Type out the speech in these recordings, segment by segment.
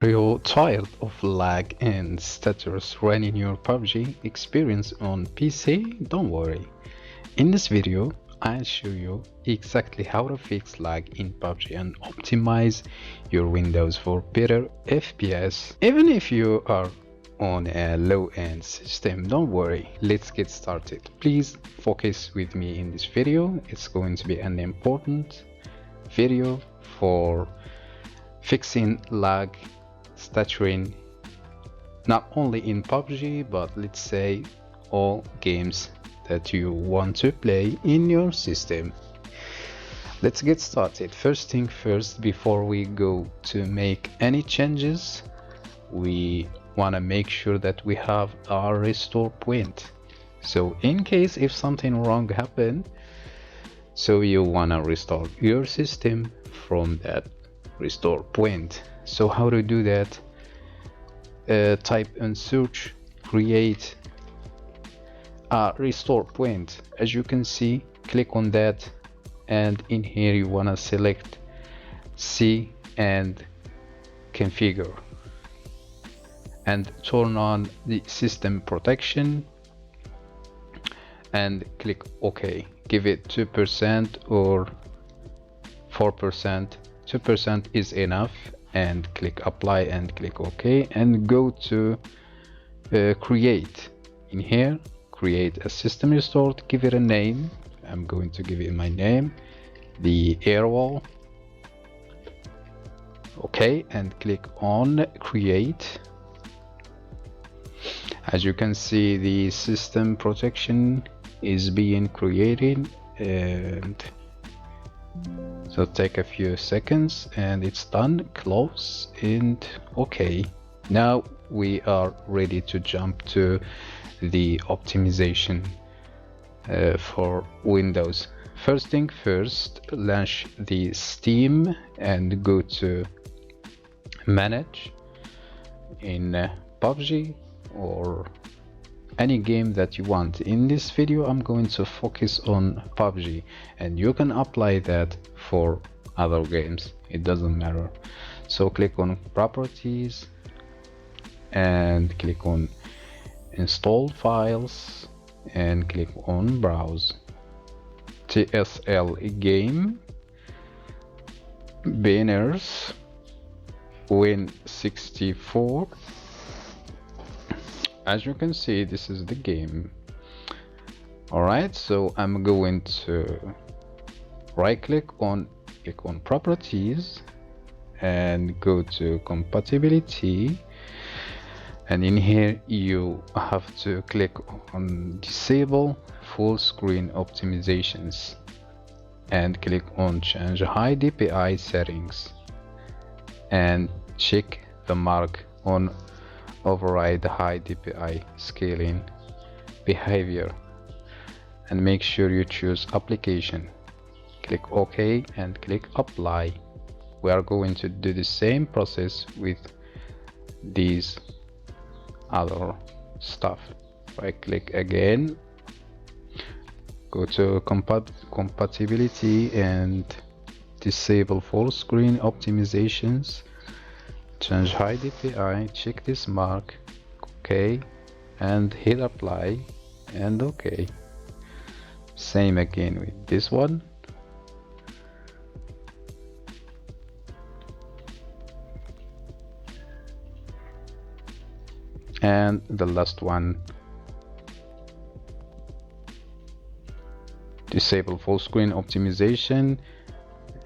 Are you tired of lag and stutters running your PUBG experience on PC? Don't worry. In this video, I'll show you exactly how to fix lag in PUBG and optimize your Windows for better FPS. Even if you are on a low-end system, don't worry. Let's get started. Please focus with me in this video. It's going to be an important video for fixing lag, stuttering, not only in PUBG, but let's say all games that you want to play in your system. Let's get started. First thing first, before we go to make any changes, we want to make sure that we have our restore point. So in case if something wrong happened, so you want to restore your system from that restore point. So how to do that? Type and search create a restore point. As you can see, click on that, and in here you want to select C and configure and turn on the system protection and click OK. Give it 2% or 4%. 2% is enough, and click apply and click OK, and go to create. In here, create a system restored, give it a name. I'm going to give it my name, the airwall. OK, and click on create. As you can see, the system protection is being created, and so take a few seconds and it's done. Close and OK. Now we are ready to jump to the optimization for Windows. First thing first, launch the Steam and go to manage in PUBG or any game that you want. In this video I'm going to focus on PUBG, and you can apply that for other games, it doesn't matter. So click on properties and click on install files and click on browse. TSL game banners Win64. As you can see, this is the game. Alright, so I'm going to click on properties and go to compatibility, and in here you have to click on disable full screen optimizations and click on change high DPI settings and check the mark on override high DPI scaling behavior, and make sure you choose application. Click OK and click apply. We are going to do the same process with these other stuff. Right click again, go to compatibility and disable full screen optimizations, change high DPI, check this mark, OK, and hit apply and OK. Same again with this one. And the last one, disable full screen optimization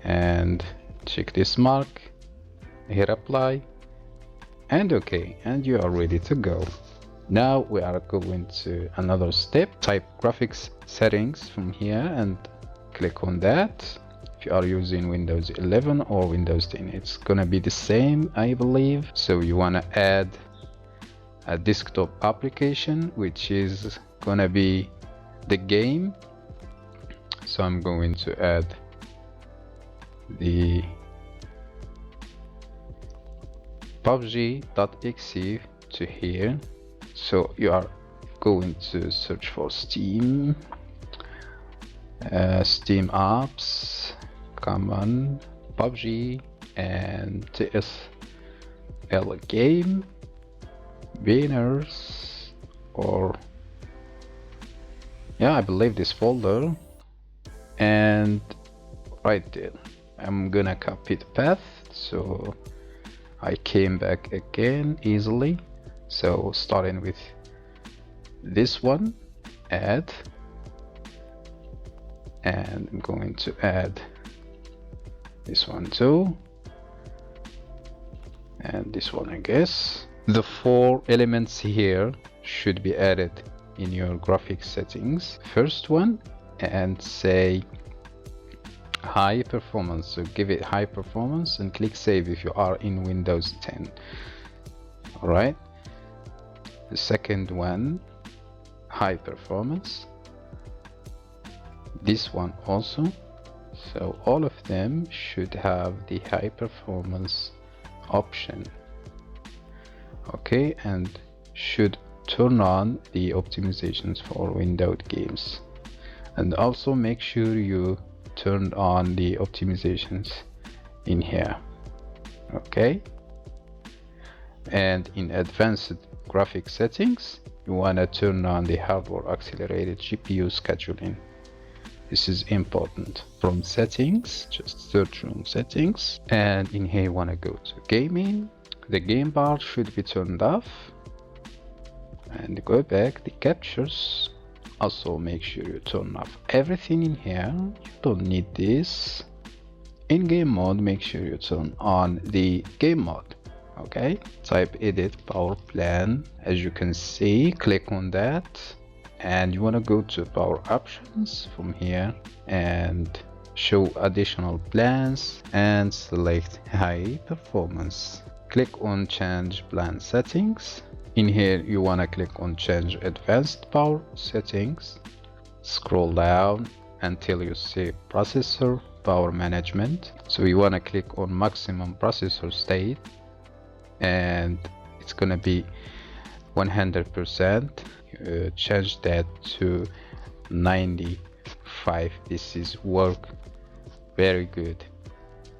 and check this mark, hit apply and OK, and you are ready to go. Now we are going to another step. Type graphics settings from here and click on that. If you are using Windows 11 or Windows 10, it's gonna be the same, I believe. So you want to add a desktop application, which is gonna be the game. So I'm going to add the PUBG.exe to here. So you are going to search for Steam, Steam apps, come on, PUBG and game winners, or yeah, I believe this folder, and right there I'm gonna copy the path, so I came back again easily. So starting with this one, add, and I'm going to add this one too, and this one. I guess the 4 elements here should be added in your graphics settings. First one, and say high performance, so give it high performance and click save if you are in Windows 10. All right, the second one, high performance, this one also. So all of them should have the high performance option. Okay, and should turn on the optimizations for Windows games, and also make sure you turned on the optimizations in here. Okay, and in advanced graphics settings you want to turn on the hardware accelerated GPU scheduling. This is important. From settings, just search on settings, and in here you want to go to gaming. The game bar should be turned off, and go back the captures. Also make sure you turn off everything in here, you don't need this. In game mode, make sure you turn on the game mode. Okay, type edit power plan. As you can see, click on that, and you want to go to power options from here and show additional plans and select high performance. Click on change plan settings. In here you want to click on change advanced power settings. Scroll down until you see processor power management. So you want to click on maximum processor state, and it's gonna be 100%. Change that to 95. This is work very good.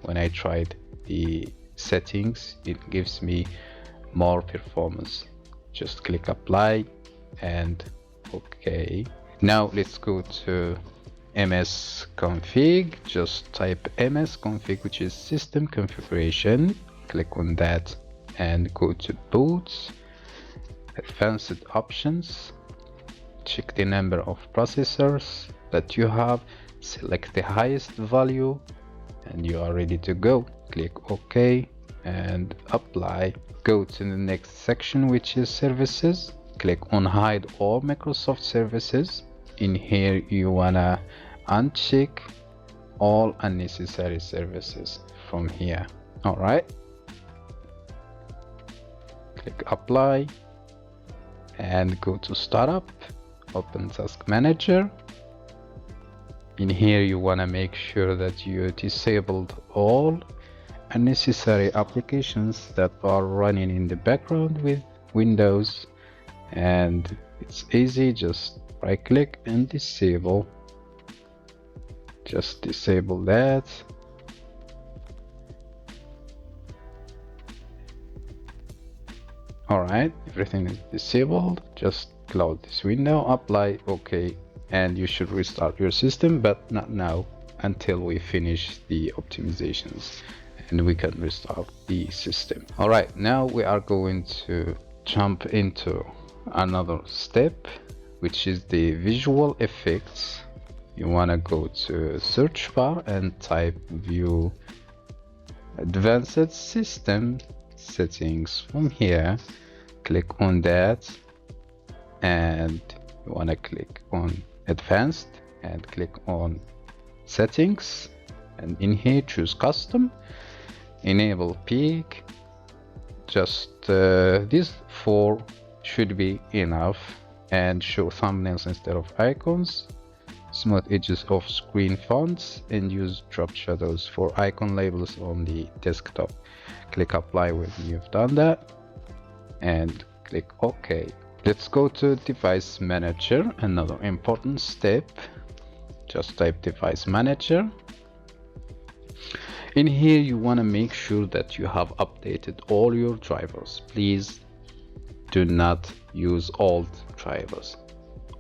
When I tried the settings, it gives me more performance. Just click apply and okay. Now let's go to MSCONFIG. Just type MSCONFIG, which is system configuration. Click on that and go to boots, advanced options, check the number of processors that you have, select the highest value, and you are ready to go. Click OK and apply. Go to the next section, which is services. Click on hide all Microsoft services. In here you wanna uncheck all unnecessary services from here. All right, click apply and go to startup, open task manager. In here you want to make sure that you disabled all unnecessary applications that are running in the background with Windows, and it's easy, just right click and disable. Just disable that. Alright, everything is disabled. Just close this window, apply, OK, and you should restart your system, but not now, until we finish the optimizations and we can restart the system. Alright, now we are going to jump into another step, which is the visual effects. You want to go to search bar and type view advanced system settings. From here click on that, and you want to click on advanced and click on settings, and in here choose custom, enable peak. Just these 4 should be enough, and show thumbnails instead of icons, smooth edges of screen fonts, and use drop shadows for icon labels on the desktop. Click apply when you've done that and click OK. Let's go to device manager, another important step. Just type device manager. In here you want to make sure that you have updated all your drivers. Please do not use old drivers.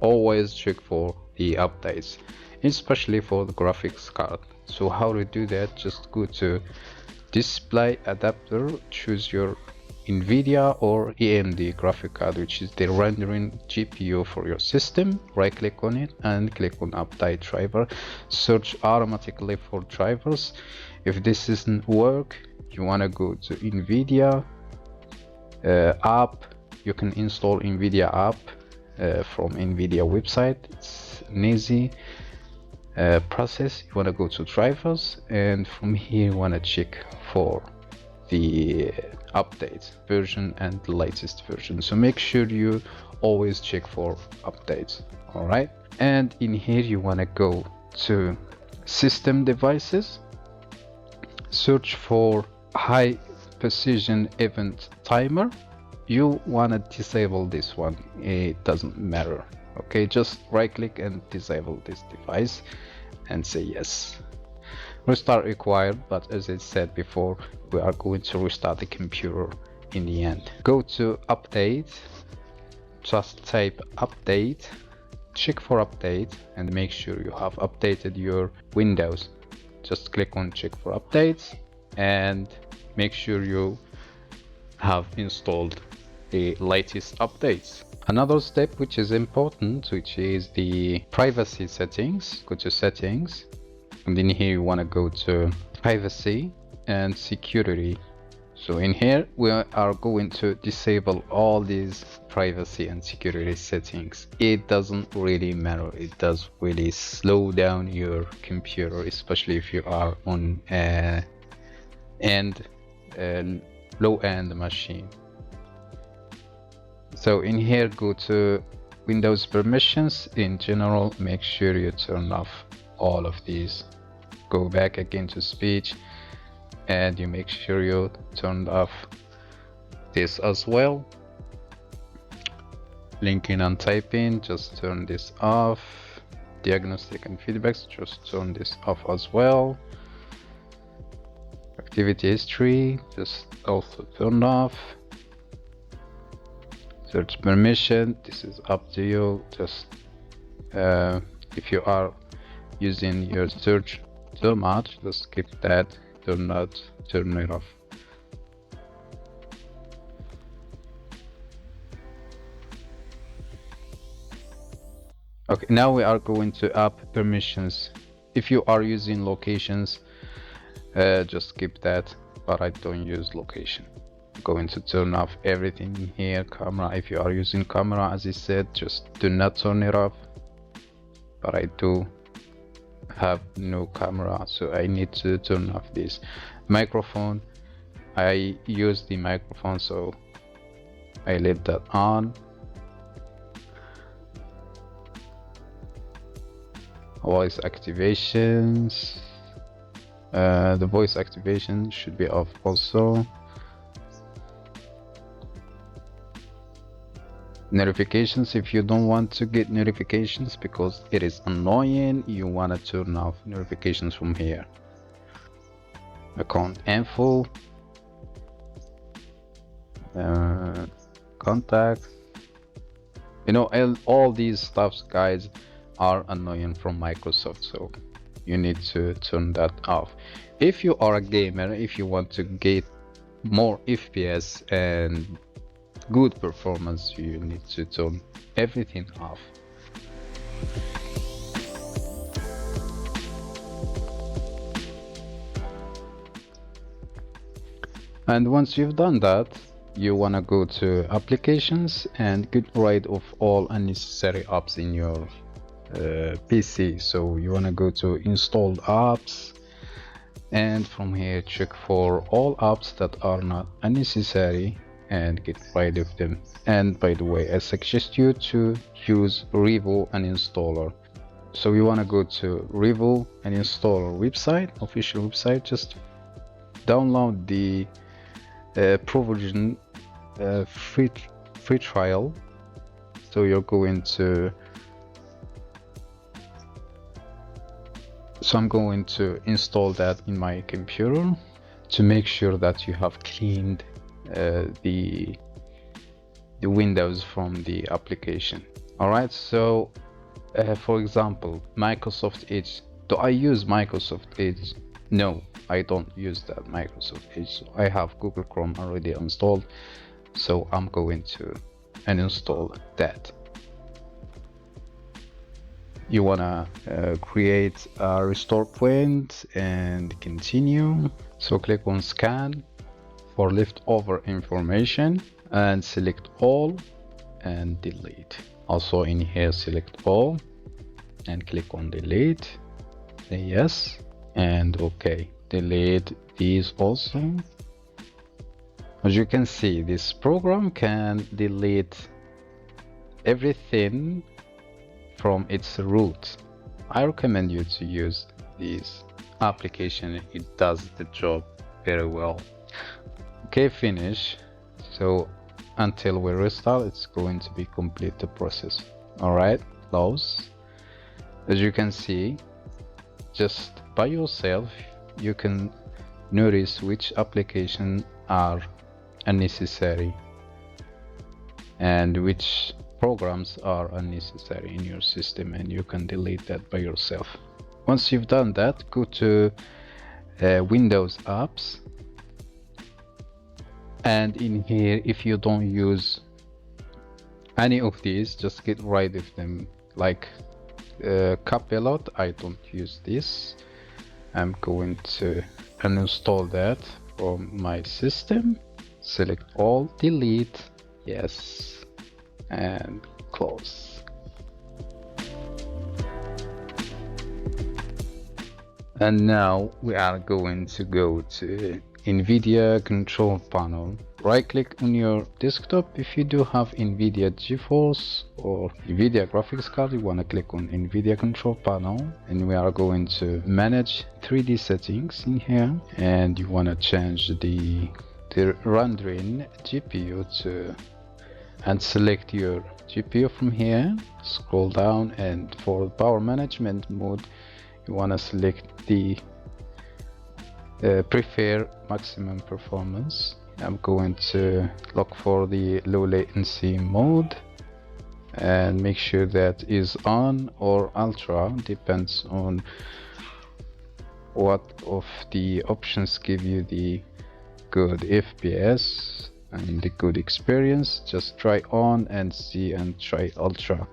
Always check for the updates, especially for the graphics card. So how to do that? Just go to display adapter, choose your Nvidia or AMD graphic card, which is the rendering GPU for your system. Right click on it and click on update driver. Search automatically for drivers. If this doesn't work, you want to go to Nvidia app. You can install Nvidia app from Nvidia website. It's an easy process. You want to go to drivers, and from here you want to check for the update version and the latest version. So make sure you always check for updates. All right, and in here you want to go to system devices, search for high precision event timer. You want to disable this one. It doesn't matter. Okay, just right click and disable this device and say yes. Restart required, but as I said before, we are going to restart the computer in the end. Go to update, just type update, check for update, and make sure you have updated your Windows. Just click on check for updates and make sure you have installed the latest updates. Another step which is important, which is the privacy settings. Go to settings, and in here you want to go to privacy and security. So in here we are going to disable all these privacy and security settings. It doesn't really matter. It does really slow down your computer, especially if you are on low-end machine. So in here, go to Windows permissions. In general, make sure you turn off all of these. Go back again to speech, and you make sure you turned off this as well. Linking and typing, just turn this off. Diagnostic and feedbacks, just turn this off as well. Activity history, just also turn off. Search permission, this is up to you. Just if you are using your search too much, just skip that. Do not turn it off. Okay, now we are going to app permissions. If you are using locations, just skip that, but I don't use location. Going to turn off everything here. Camera, if you are using camera, as I said, just do not turn it off, but I do have no camera, so I need to turn off this. Microphone, I use the microphone, so I leave that on. Voice activations, the voice activation should be off also. Notifications, if you don't want to get notifications because it is annoying, you want to turn off notifications from here. Account info, contacts, you know, all these stuffs, guys, are annoying from Microsoft, so you need to turn that off. If you are a gamer, if you want to get more FPS and good performance, you need to turn everything off. And once you've done that, you want to go to applications and get rid of all unnecessary apps in your PC. So you want to go to installed apps, and from here check for all apps that are not unnecessary and get rid of them. And by the way, I suggest you to use Revo Uninstaller. So you want to go to Revo Uninstaller website, official website. Just download the provision free trial. So you're going to So I'm going to install that in my computer to make sure that you have cleaned the windows from the application. Alright, so for example, Microsoft Edge. Do I use Microsoft Edge? No, I don't use that Microsoft Edge. So I have Google Chrome already installed, so I'm going to uninstall that. You wanna create a restore point and continue. So click on scan for leftover information and select all and delete. Also in here select all and click on delete. Say yes and okay. Delete these also. As you can see, this program can delete everything from its root. I recommend you to use this application. It does the job very well. Okay, finish. So until we restart, it's going to be complete the process. Alright, close. As you can see, just by yourself you can notice which applications are unnecessary and which programs are unnecessary in your system, and you can delete that by yourself. Once you've done that, go to Windows apps, and in here, if you don't use any of these, just get rid of them. Like Copilot, I don't use this. I'm going to uninstall that from my system. Select all, delete, yes, and close. And now we are going to go to Nvidia control panel. Right click on your desktop. If you do have Nvidia GeForce or Nvidia graphics card, you want to click on Nvidia control panel, and we are going to manage 3D settings in here, and you want to change the rendering GPU to, and select your GPU from here. Scroll down, and for power management mode you want to select the prefer maximum performance. I'm going to look for the low latency mode and make sure that is on or ultra, depends on what of the options give you the good FPS and the good experience. Just try on and see, and try ultra.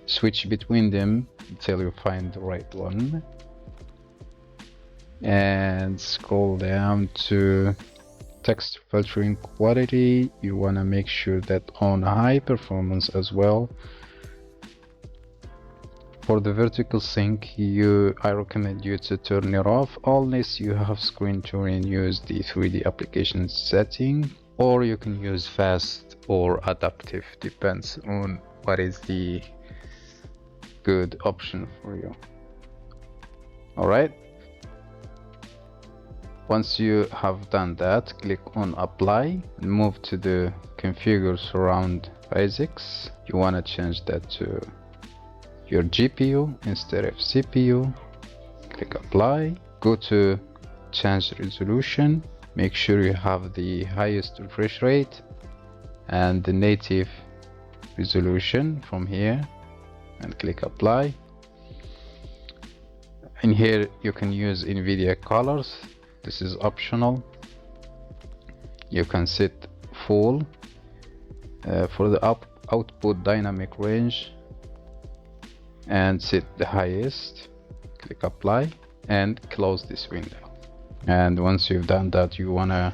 Switch between them until you find the right one, and scroll down to text filtering quality. You want to make sure that on high performance as well. For the vertical sync, I recommend you to turn it off unless you have screen to use the 3D application setting, or you can use fast or adaptive, depends on what is the good option for you. Alright, once you have done that, click on apply and move to the configure surround basics. You want to change that to your GPU instead of CPU. Click apply, go to change resolution, make sure you have the highest refresh rate and the native resolution from here, and click apply. In here you can use Nvidia colors. This is optional. You can set full for the output dynamic range and set the highest. Click apply and close this window. And once you've done that, you wanna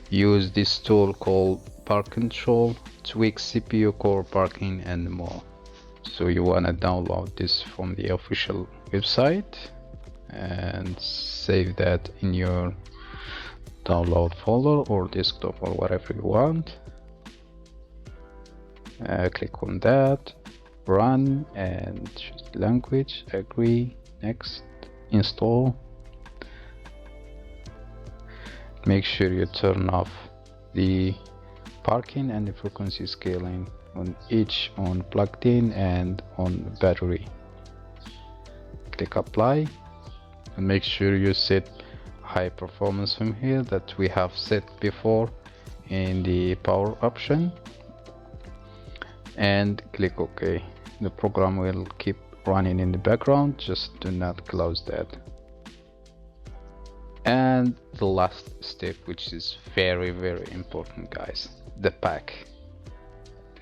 use this tool called ParkControl, tweak CPU core parking and more. So you wanna download this from the official website and save that in your download folder or desktop or whatever you want. Click on that, run, and choose language, agree, next, install. Make sure you turn off the parking and the frequency scaling on each, on plugged in and on battery. Click apply and make sure you set high performance from here that we have set before in the power option, and click OK. The program will keep running in the background, just do not close that. And the last step, which is very important, guys, the pack,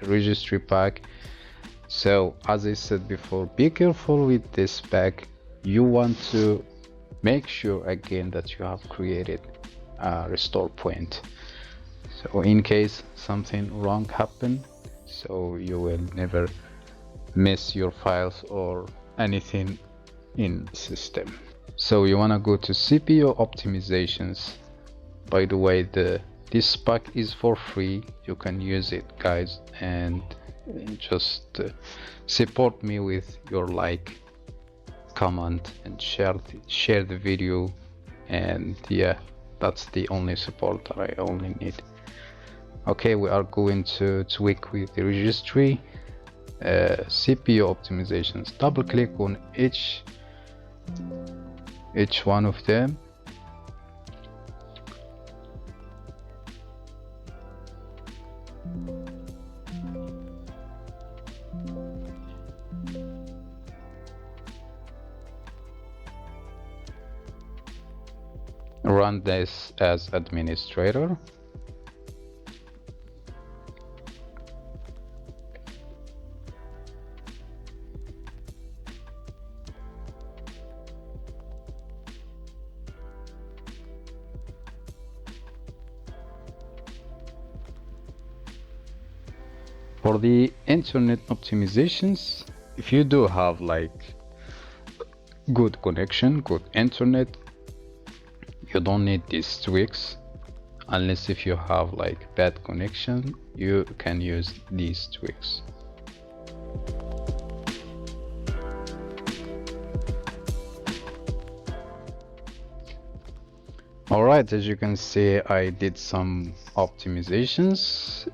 the registry pack. So as I said before, be careful with this pack. You want to make sure again that you have created a restore point, so in case something wrong happen, so you will never miss your files or anything in the system. So you want to go to CPU optimizations. By the way, this pack is for free, you can use it, guys, and just support me with your like, comment, and share the video. And yeah, that's the only support that I only need. Okay, we are going to tweak with the registry. CPU optimizations, double click on each one of them. Run this as administrator. For the internet optimizations, if you do have like good connection, good internet, you don't need these tweaks. Unless if you have like bad connection, you can use these tweaks. Alright, as you can see, I did some optimizations.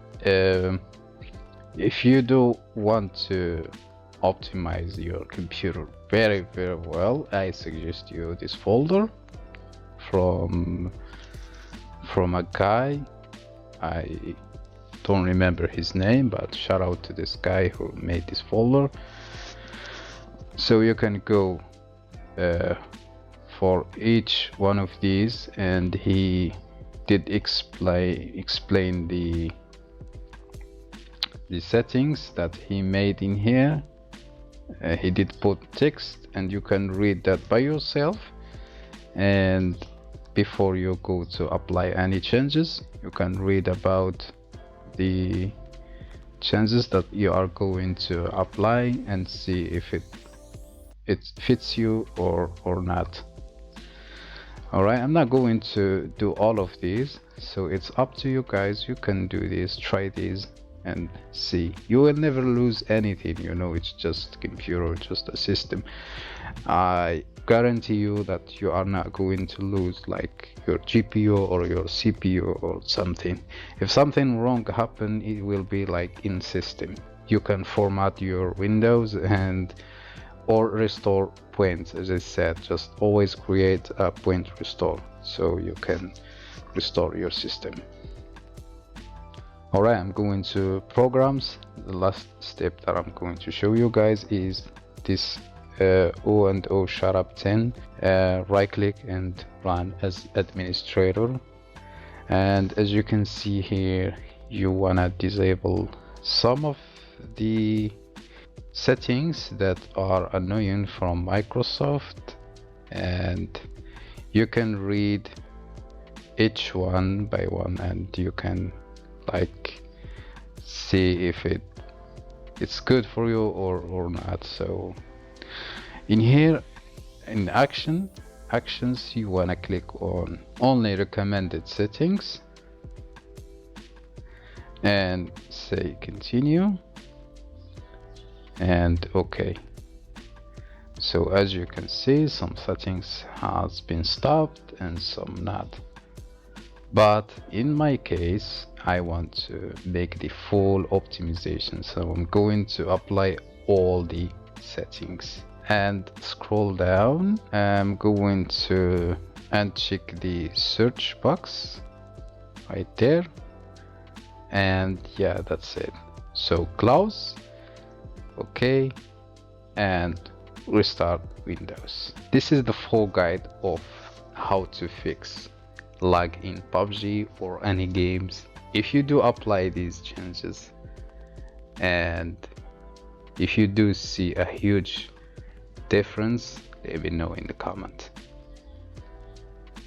If you do want to optimize your computer very well, I suggest you this folder from a guy, I don't remember his name, but shout out to this guy who made this folder. So you can go for each one of these, and he did explain the settings that he made in here. He did put text, and you can read that by yourself. And before you go to apply any changes, you can read about the changes that you are going to apply and see if it fits you or not. Alright, I'm not going to do all of these, so it's up to you guys. You can do this, try these and see. You will never lose anything, you know, it's just computer, just a system. I guarantee you that you are not going to lose like your GPU or your CPU or something. If something wrong happen, it will be like in system. You can format your Windows and or restore points. As I said, just always create a point restore so you can restore your system. Alright, I'm going to programs. The last step that I'm going to show you guys is this O&O Shut 10. Right click and run as administrator. And as you can see here, you wanna disable some of the settings that are annoying from Microsoft, and you can read each one by one, and you can like see if it's good for you or not. So in here, in actions, you want to click on only recommended settings and say continue and OK. So as you can see, some settings has been stopped and some not. But in my case, I want to make the full optimization, so I'm going to apply all the settings. and scroll down. I'm going to uncheck the search box right there, and yeah, that's it. So close, okay, and restart Windows. This is the full guide of how to fix lag in PUBG or any games. If you do apply these changes, and if you do see a huge difference, let me know in the comment,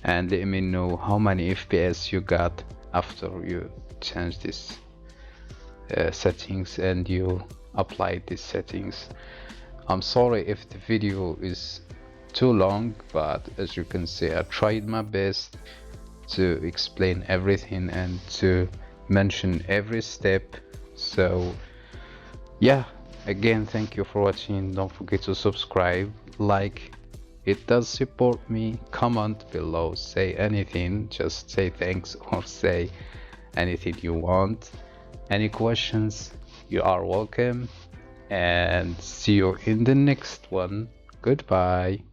and let me know how many FPS you got after you change this settings and you apply these settings. I'm sorry if the video is too long, but as you can see, I tried my best to explain everything and to mention every step. So yeah, again, thank you for watching. Don't forget to subscribe, like, it does support me. Comment below, say anything, just say thanks or say anything you want. Any questions, you are welcome, and see you in the next one. Goodbye.